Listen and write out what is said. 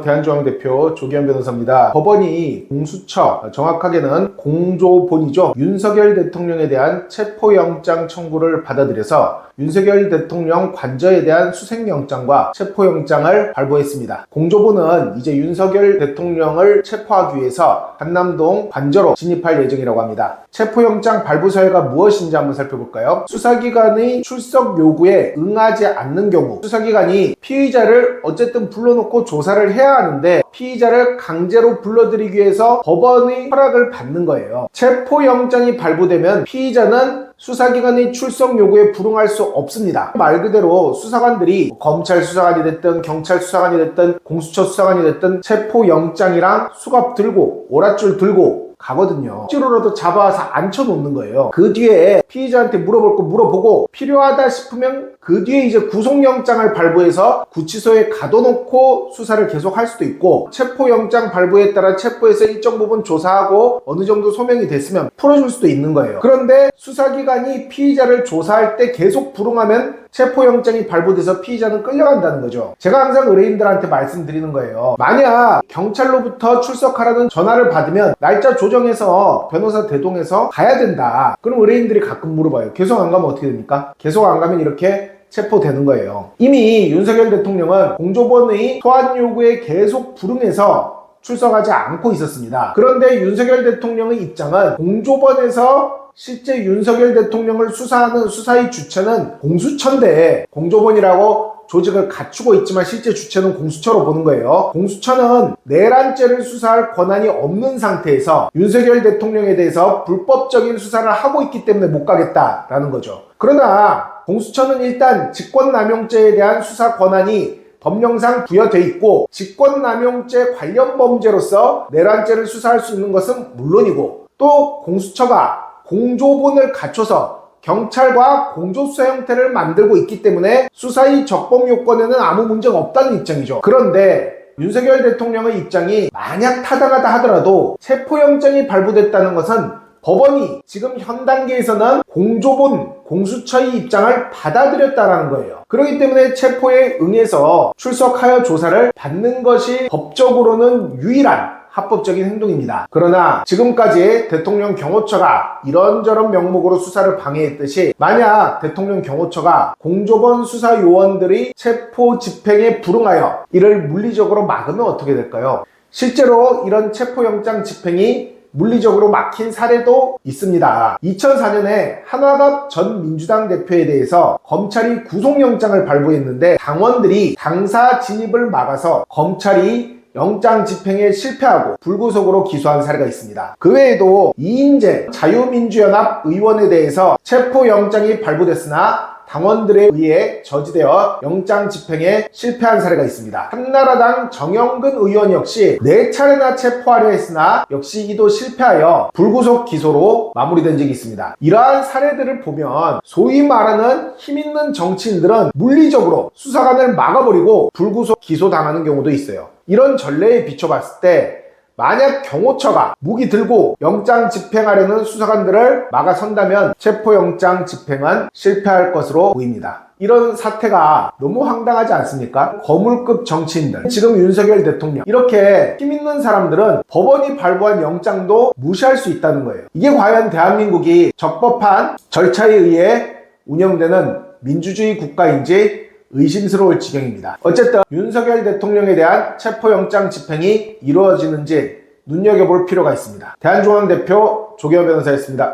대한중앙대표 조기현 변호사입니다. 법원이 공수처, 정확하게는 공조본이죠. 윤석열 대통령에 대한 체포영장 청구를 받아들여서 윤석열 대통령 관저에 대한 수색영장과 체포영장을 발부했습니다. 공조본은 이제 윤석열 대통령을 체포하기 위해서 한남동 관저로 진입할 예정이라고 합니다. 체포영장 발부서회가 무엇인지 한번 살펴볼까요? 수사기관의 출석 요구에 응하지 않는 경우 수사기관이 피의자를 어쨌든 불러놓고 조사를 해야 하는데 피의자를 강제로 불러들이기 위해서 법원의 허락을 받는 거예요. 체포영장이 발부되면 피의자는 수사기관의 출석 요구에 불응할 수 없습니다. 말 그대로 수사관들이 검찰 수사관이 됐든 경찰 수사관이 됐든 공수처 수사관이 됐든 체포영장이랑 수갑 들고 오랏줄 들고 가거든요. 억지로라도 잡아와서 앉혀놓는 거예요. 그 뒤에 피의자한테 물어볼 거 물어보고 필요하다 싶으면 그 뒤에 이제 구속영장을 발부해서 구치소에 가둬놓고 수사를 계속할 수도 있고 체포영장 발부에 따라 체포해서 일정 부분 조사하고 어느 정도 소명이 됐으면 풀어줄 수도 있는 거예요. 그런데 수사기관이 피의자를 조사할 때 계속 불응하면 체포영장이 발부돼서 피의자는 끌려간다는 거죠. 제가 항상 의뢰인들한테 말씀드리는 거예요. 만약 경찰로부터 출석하라는 전화를 받으면 날짜 조정해서 변호사 대동해서 가야 된다. 그럼 의뢰인들이 가끔 물어봐요. 계속 안 가면 어떻게 됩니까? 계속 안 가면 이렇게 체포되는 거예요. 이미 윤석열 대통령은 공조본의 소환 요구에 계속 불응해서 출석하지 않고 있었습니다. 그런데 윤석열 대통령의 입장은 공조본에서 실제 윤석열 대통령을 수사하는 수사의 주체는 공수처인데 공조본이라고 조직을 갖추고 있지만 실제 주체는 공수처로 보는 거예요. 공수처는 내란죄를 수사할 권한이 없는 상태에서 윤석열 대통령에 대해서 불법적인 수사를 하고 있기 때문에 못 가겠다라는 거죠. 그러나 공수처는 일단 직권남용죄에 대한 수사 권한이 법령상 부여돼 있고 직권남용죄 관련 범죄로서 내란죄를 수사할 수 있는 것은 물론이고 또 공수처가 공조본을 갖춰서 경찰과 공조수사 형태를 만들고 있기 때문에 수사의 적법 요건에는 아무 문제가 없다는 입장이죠. 그런데 윤석열 대통령의 입장이 만약 타당하다 하더라도 체포영장이 발부됐다는 것은 법원이 지금 현 단계에서는 공조본, 공수처의 입장을 받아들였다는 거예요. 그렇기 때문에 체포에 응해서 출석하여 조사를 받는 것이 법적으로는 유일한 합법적인 행동입니다. 그러나 지금까지 대통령 경호처가 이런저런 명목으로 수사를 방해했듯이 만약 대통령 경호처가 공조본 수사 요원들의 체포 집행에 불응하여 이를 물리적으로 막으면 어떻게 될까요? 실제로 이런 체포영장 집행이 물리적으로 막힌 사례도 있습니다. 2004년에 한화갑 전 민주당 대표에 대해서 검찰이 구속영장을 발부했는데 당원들이 당사 진입을 막아서 검찰이 영장 집행에 실패하고 불구속으로 기소한 사례가 있습니다. 그 외에도 이인재 자유민주연합 의원에 대해서 체포영장이 발부됐으나 당원들에 의해 저지되어 영장 집행에 실패한 사례가 있습니다. 한나라당 정영근 의원 역시 4차례나 체포하려 했으나 역시 이도 실패하여 불구속 기소로 마무리된 적이 있습니다. 이러한 사례들을 보면 소위 말하는 힘있는 정치인들은 물리적으로 수사관을 막아버리고 불구속 기소당하는 경우도 있어요. 이런 전례에 비춰봤을 때 만약 경호처가 무기 들고 영장 집행하려는 수사관들을 막아선다면 체포영장 집행은 실패할 것으로 보입니다. 이런 사태가 너무 황당하지 않습니까? 거물급 정치인들, 지금 윤석열 대통령 이렇게 힘있는 사람들은 법원이 발부한 영장도 무시할 수 있다는 거예요. 이게 과연 대한민국이 적법한 절차에 의해 운영되는 민주주의 국가인지 의심스러울 지경입니다. 어쨌든 윤석열 대통령에 대한 체포영장 집행이 이루어지는지 눈여겨볼 필요가 있습니다. 대한중앙대표 조기현 변호사였습니다.